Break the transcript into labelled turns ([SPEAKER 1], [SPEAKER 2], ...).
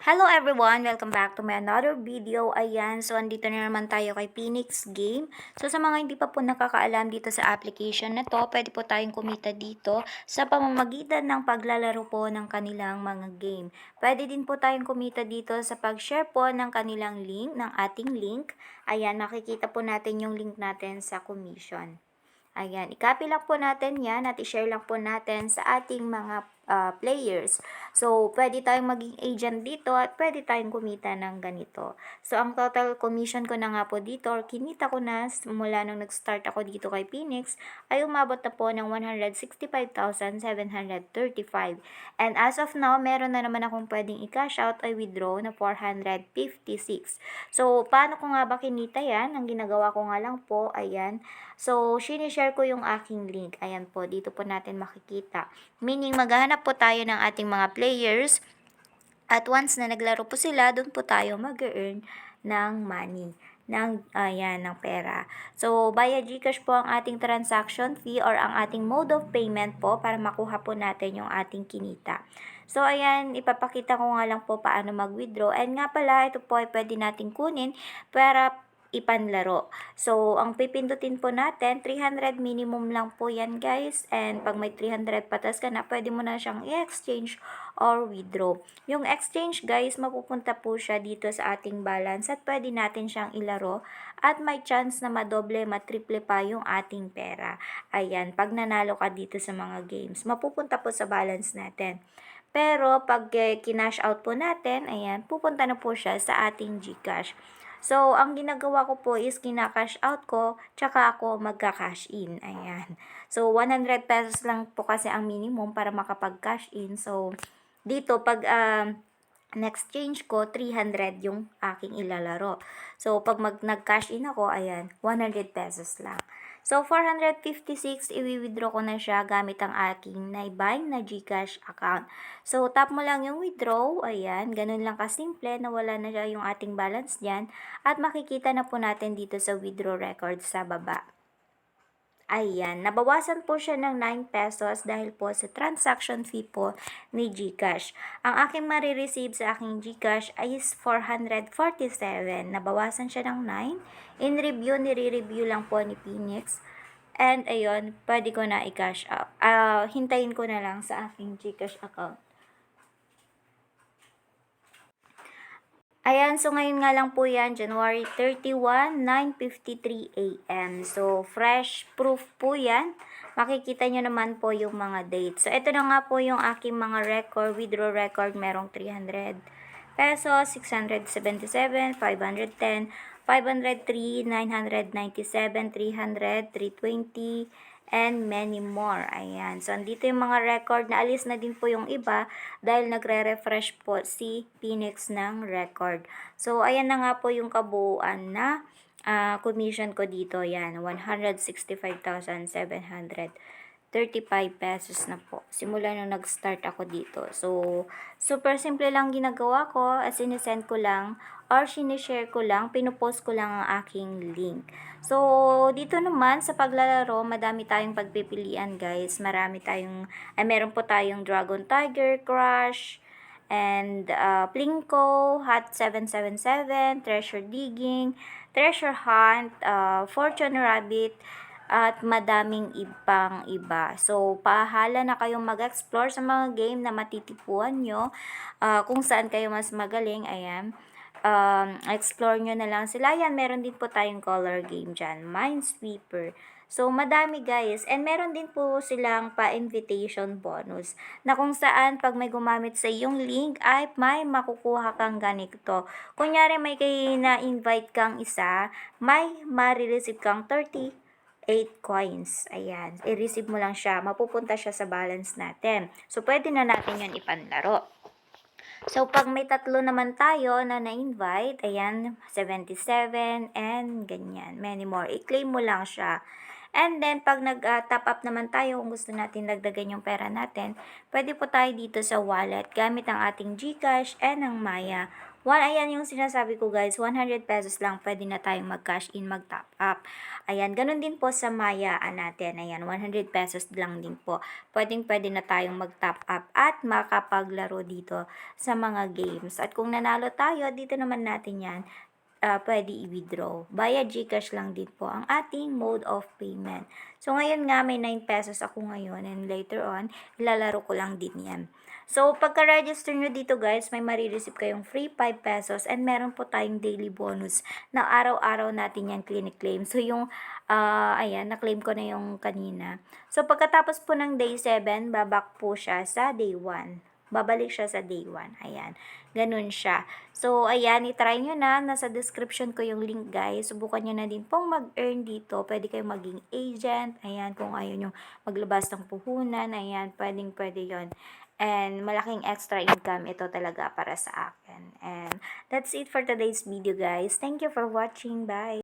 [SPEAKER 1] Hello everyone! Welcome back to my another video. Ayan, so andito na naman tayo kay Phoenix Game. So sa mga hindi pa po nakakaalam dito sa application na to, pwede po tayong kumita dito sa pamamagitan ng paglalaro po ng kanilang mga game. Pwede din po tayong kumita dito sa pag-share po ng kanilang link, ng ating link. Ayan, makikita po natin yung link natin sa commission. Ayan, i-copy lang po natin yan at i-share lang po natin sa ating mga players. So, pwede tayong maging agent dito at pwede tayong kumita ng ganito. So, ang total commission ko na nga po dito or kinita ko na mula nung nag-start ako dito kay Phoenix ay umabot na po ng 165,735. And as of now, meron na naman akong pwedeng i-cash out ay withdraw na 456. So, paano ko nga ba kinita yan? Ang ginagawa ko nga lang po, ayan. So, sinishare ko yung aking link. Ayan po, dito po natin makikita. Meaning, maghahanap po tayo ng ating mga players. At once na naglaro po sila, doon po tayo mag-earn ng money. Ng pera. So, via GCash po ang ating transaction fee or ang ating mode of payment po para makuha po natin yung ating kinita. So, ayan, ipapakita ko nga lang po paano mag-withdraw. And nga pala, ito po ay pwede natin kunin para ipanlaro. So, ang pipindutin po natin, 300 minimum lang po yan guys. And pag may 300 patas ka na, pwede mo na siyang i-exchange or withdraw. Yung exchange guys, mapupunta po siya dito sa ating balance at pwede natin siyang ilaro at may chance na madoble, matriple pa yung ating pera. Ayan, pag nanalo ka dito sa mga games, mapupunta po sa balance natin. Pero pag kinash out po natin, ayan, pupunta na po siya sa ating GCash. So, ang ginagawa ko po is kina-cash out ko, tsaka ako magka-cash in. Ayan. So, 100 pesos lang po kasi ang minimum para makapag-cash in. So, dito pag next change ko, 300 yung aking ilalaro. So, pag nag-cash in ako, ayan, 100 pesos lang. So, 456, i-withdraw ko na siya gamit ang aking Naibind na GCash account. So, tap mo lang yung withdraw, ayan, ganun lang kasimple, nawala na siya yung ating balance dyan. At makikita na po natin dito sa withdraw record sa baba. Ayan, nabawasan po siya ng 9 pesos dahil po sa transaction fee po ni GCash. Ang aking marireceive sa aking GCash ay is 447. Nabawasan siya ng 9. In review, nire-review lang po ni Phoenix. And ayun, pwede ko na i-cash out. Hintayin ko na lang sa aking GCash account. Ayan, so ngayon nga lang po yan, January 31, 9:53 AM. So, fresh proof po yan. Makikita nyo naman po yung mga dates. So, ito na nga po yung aking mga record, withdraw record. Merong 300 pesos, 677, 510, 503, 997, 300, 320, and many more. Ayan. So, andito yung mga record. Naalis na din po yung iba dahil nagre-refresh po si Phoenix ng record. So, ayan na nga po yung kabuuan na commission ko dito. Yan, 165,735 pesos na po. Simula nung nag-start ako dito. So, super simple lang ginagawa ko. As sinesend ko lang or sinishare ko lang, pinupost ko lang ang aking link. So, dito naman sa paglalaro, madami tayong pagpipilian guys. Meron po tayong Dragon Tiger, Crush, and Plinko, Hot 777, Treasure Digging, Treasure Hunt, Fortune Rabbit, at madaming ibang iba. So, pahala na kayong mag-explore sa mga game na matitipuan nyo, kung saan kayo mas magaling, ayan. Explore nyo na lang sila. Yan, meron din po tayong color game dyan, Minesweeper. So, madami guys. And meron din po silang pa-invitation bonus na kung saan pag may gumamit sa iyong link ay may makukuha kang ganito. Kunyari may na-invite kang isa, may marireceive kang 8 coins. Ayan. I-receive mo lang siya. Mapupunta siya sa balance natin. So, pwede na natin yan ipanlaro. So, pag may tatlo naman tayo na na-invite, ayan, 77 and ganyan, many more. I-claim mo lang siya. And then, pag nag-top up naman tayo, kung gusto natin dagdagan yung pera natin, pwede po tayo dito sa wallet gamit ang ating GCash and ang Maya Ayan yung sinasabi ko guys, 100 pesos lang pwede na tayong mag-cash in, mag-top up. Ayan, ganun din po sa Mayaan natin. Ayan, 100 pesos lang din po. Pwede na tayong mag-top up at makapaglaro dito sa mga games. At kung nanalo tayo, dito naman natin yan pwede i-withdraw. Via GCash lang din po ang ating mode of payment. So, ngayon nga may 9 pesos ako ngayon and later on, ilalaro ko lang din yan. So, pagka-register nyo dito guys, may marireceive kayong free 5 pesos and meron po tayong daily bonus na araw-araw natin yan claim. So, yung, ayan, na-claim ko na yung kanina. So, pagkatapos po ng day 7, babak po siya sa day 1. Babalik siya sa day 1. Ayan. Ganun siya. So, ayan, itry nyo na. Nasa description ko yung link, guys. Subukan nyo na din pong mag-earn dito. Pwede kayong maging agent. Ayan, kung ayaw nyo maglabas ng puhunan. Ayan, pwede yon. And malaking extra income ito talaga para sa akin. And that's it for today's video, guys. Thank you for watching. Bye!